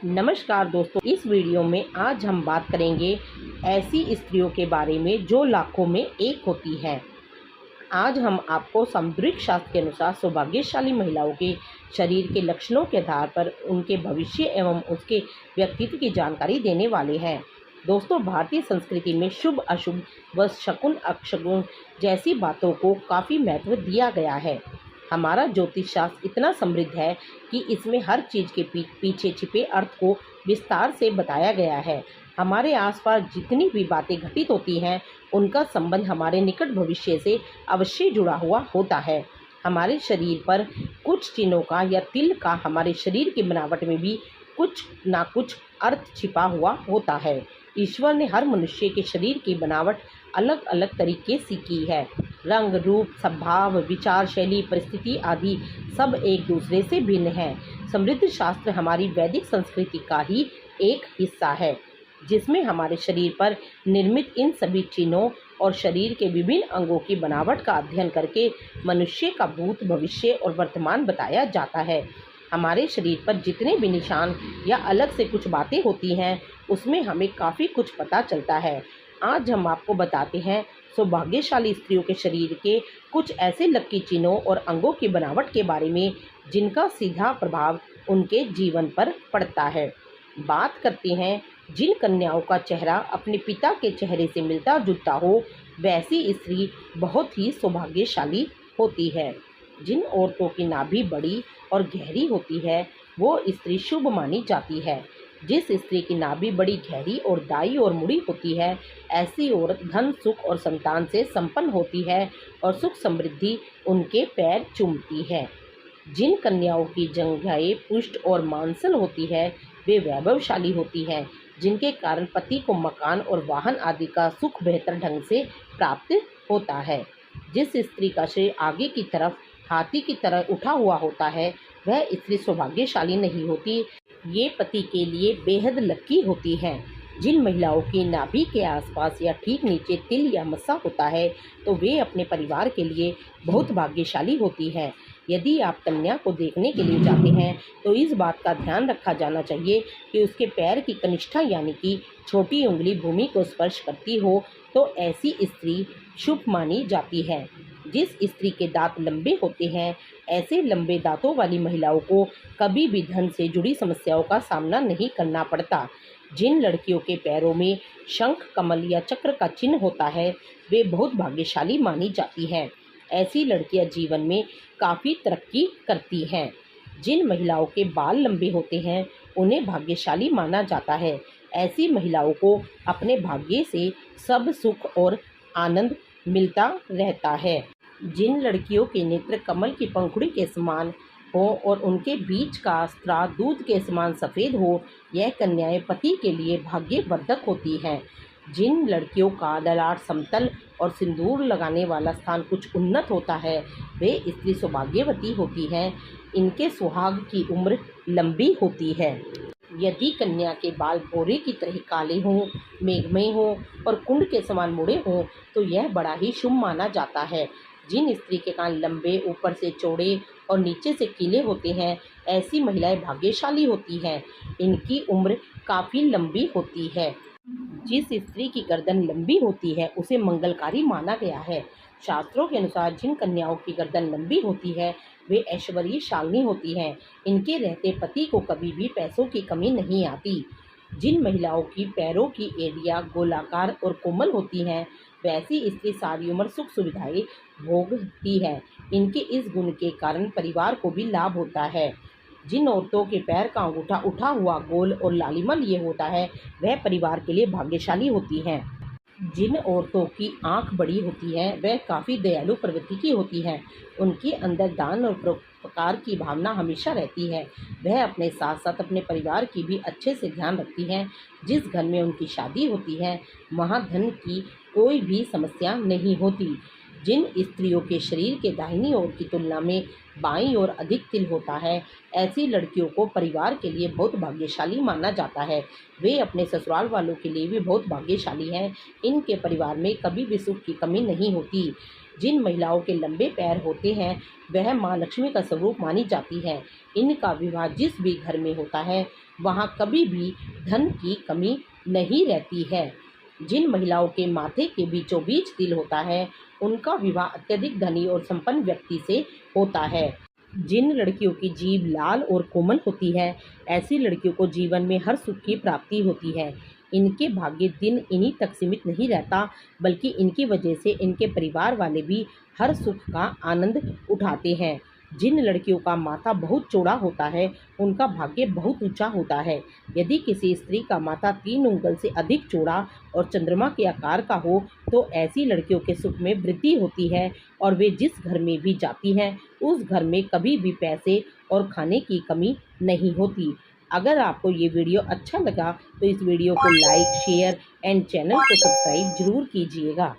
नमस्कार दोस्तों, इस वीडियो में आज हम बात करेंगे ऐसी स्त्रियों के बारे में जो लाखों में एक होती हैं। आज हम आपको सामुद्रिक शास्त्र के अनुसार सौभाग्यशाली महिलाओं के शरीर के लक्षणों के आधार पर उनके भविष्य एवं उसके व्यक्तित्व की जानकारी देने वाले हैं। दोस्तों, भारतीय संस्कृति में शुभ अशुभ व शकुन अपशकुन जैसी बातों को काफ़ी महत्व दिया गया है। हमारा ज्योतिष शास्त्र इतना समृद्ध है कि इसमें हर चीज़ के पीछे छिपे अर्थ को विस्तार से बताया गया है। हमारे आसपास जितनी भी बातें घटित होती हैं, उनका संबंध हमारे निकट भविष्य से अवश्य जुड़ा हुआ होता है। हमारे शरीर पर कुछ चिन्हों का या तिल का हमारे शरीर की बनावट में भी कुछ ना कुछ अर्थ छिपा हुआ होता है। ईश्वर ने हर मनुष्य के शरीर की बनावट अलग अलग तरीके से की है। रंग, रूप, स्वभाव, विचार शैली, परिस्थिति आदि सब एक दूसरे से भिन्न हैं। समृद्ध शास्त्र हमारी वैदिक संस्कृति का ही एक हिस्सा है, जिसमें हमारे शरीर पर निर्मित इन सभी चिन्हों और शरीर के विभिन्न अंगों की बनावट का अध्ययन करके मनुष्य का भूत, भविष्य और वर्तमान बताया जाता है। हमारे शरीर पर जितने भी निशान या अलग से कुछ बातें होती हैं, उसमें हमें काफ़ी कुछ पता चलता है। आज हम आपको बताते हैं सौभाग्यशाली स्त्रियों के शरीर के कुछ ऐसे लकी चिन्हों और अंगों की बनावट के बारे में जिनका सीधा प्रभाव उनके जीवन पर पड़ता है। बात करते हैं जिन कन्याओं का चेहरा अपने पिता के चेहरे से मिलता जुलता हो, वैसी स्त्री बहुत ही सौभाग्यशाली होती है। जिन औरतों की नाभि बड़ी और गहरी होती है, वो स्त्री शुभ मानी जाती है। जिस स्त्री की नाभि बड़ी गहरी और दाई और मुड़ी होती है, ऐसी औरत धन, सुख और संतान से संपन्न होती है और सुख समृद्धि उनके पैर चूमती है। जिन कन्याओं की जंघाएं पुष्ट और मांसल होती है, वे वैभवशाली होती हैं, जिनके कारण पति को मकान और वाहन आदि का सुख बेहतर ढंग से प्राप्त होता है। जिस स्त्री का शरीर आगे की तरफ हाथी की तरह उठा हुआ होता है, वह स्त्री सौभाग्यशाली नहीं होती। ये पति के लिए बेहद लकी होती हैं। जिन महिलाओं की नाभि के आसपास या ठीक नीचे तिल या मस्सा होता है, तो वे अपने परिवार के लिए बहुत भाग्यशाली होती हैं। यदि आप कन्या को देखने के लिए जाते हैं, तो इस बात का ध्यान रखा जाना चाहिए कि उसके पैर की कनिष्ठा यानी कि छोटी उंगली भूमि को स्पर्श करती हो, तो ऐसी स्त्री शुभ मानी जाती है। जिस स्त्री के दांत लंबे होते हैं, ऐसे लंबे दांतों वाली महिलाओं को कभी भी धन से जुड़ी समस्याओं का सामना नहीं करना पड़ता। जिन लड़कियों के पैरों में शंख, कमल या चक्र का चिन्ह होता है, वे बहुत भाग्यशाली मानी जाती हैं। ऐसी लड़कियां जीवन में काफ़ी तरक्की करती हैं। जिन महिलाओं के बाल लंबे होते हैं, उन्हें भाग्यशाली माना जाता है। ऐसी महिलाओं को अपने भाग्य से सब सुख और आनंद मिलता रहता है। जिन लड़कियों के नेत्र कमल की पंखुड़ी के समान हो और उनके बीच का स्त्राव दूध के समान सफ़ेद हो, यह कन्याएं पति के लिए भाग्यवर्धक होती हैं। जिन लड़कियों का ललाट समतल और सिंदूर लगाने वाला स्थान कुछ उन्नत होता है, वे स्त्री सौभाग्यवती होती हैं। इनके सुहाग की उम्र लंबी होती है। यदि कन्या के बाल भौरे की तरह काले हों, मेघमय हों और कुंड के समान मुड़े हों, तो यह बड़ा ही शुभ माना जाता है। जिन स्त्री के कान लंबे, ऊपर से चौड़े और नीचे से कीले होते हैं, ऐसी महिलाएं भाग्यशाली होती हैं। इनकी उम्र काफ़ी लंबी होती है। जिस स्त्री की गर्दन लंबी होती है, उसे मंगलकारी माना गया है। शास्त्रों के अनुसार जिन कन्याओं की गर्दन लंबी होती है, वे ऐश्वर्यशालिनी होती हैं। इनके रहते पति को कभी भी पैसों की कमी नहीं आती। जिन महिलाओं की पैरों की एड़ियाँ गोलाकार और कोमल होती हैं, वैसी स्त्री सारी उम्र सुख सुविधाएं भोगती है। इनके इस गुण के कारण परिवार को भी लाभ होता है। जिन औरतों के पैर का अंगूठा उठा हुआ गोल और लालिमा लिए होता है, वह परिवार के लिए भाग्यशाली होती हैं। जिन औरतों की आंख बड़ी होती है, वह काफ़ी दयालु प्रवृत्ति की होती हैं। उनके अंदर दान और परोपकार की भावना हमेशा रहती है। वह अपने साथ साथ अपने परिवार की भी अच्छे से ध्यान रखती हैं। जिस घर में उनकी शादी होती है, वहाँ धन की कोई भी समस्या नहीं होती। जिन स्त्रियों के शरीर के दाहिनी ओर की तुलना में बाईं ओर अधिक तिल होता है, ऐसी लड़कियों को परिवार के लिए बहुत भाग्यशाली माना जाता है। वे अपने ससुराल वालों के लिए भी बहुत भाग्यशाली हैं। इनके परिवार में कभी भी सुख की कमी नहीं होती। जिन महिलाओं के लंबे पैर होते हैं, वह माँ लक्ष्मी का स्वरूप मानी जाती है। इनका विवाह जिस भी घर में होता है, वहाँ कभी भी धन की कमी नहीं रहती है। जिन महिलाओं के माथे के बीचों बीच तिल होता है, उनका विवाह अत्यधिक धनी और संपन्न व्यक्ति से होता है। जिन लड़कियों की जीभ लाल और कोमल होती है, ऐसी लड़कियों को जीवन में हर सुख की प्राप्ति होती है। इनके भाग्य दिन इन्हीं तक सीमित नहीं रहता, बल्कि इनकी वजह से इनके परिवार वाले भी हर सुख का आनंद उठाते हैं। जिन लड़कियों का माथा बहुत चौड़ा होता है, उनका भाग्य बहुत ऊंचा होता है। यदि किसी स्त्री का माथा 3 उंगल से अधिक चौड़ा और चंद्रमा के आकार का हो, तो ऐसी लड़कियों के सुख में वृद्धि होती है और वे जिस घर में भी जाती हैं, उस घर में कभी भी पैसे और खाने की कमी नहीं होती। अगर आपको ये वीडियो अच्छा लगा तो इस वीडियो को लाइक, शेयर एंड चैनल को सब्सक्राइब जरूर कीजिएगा।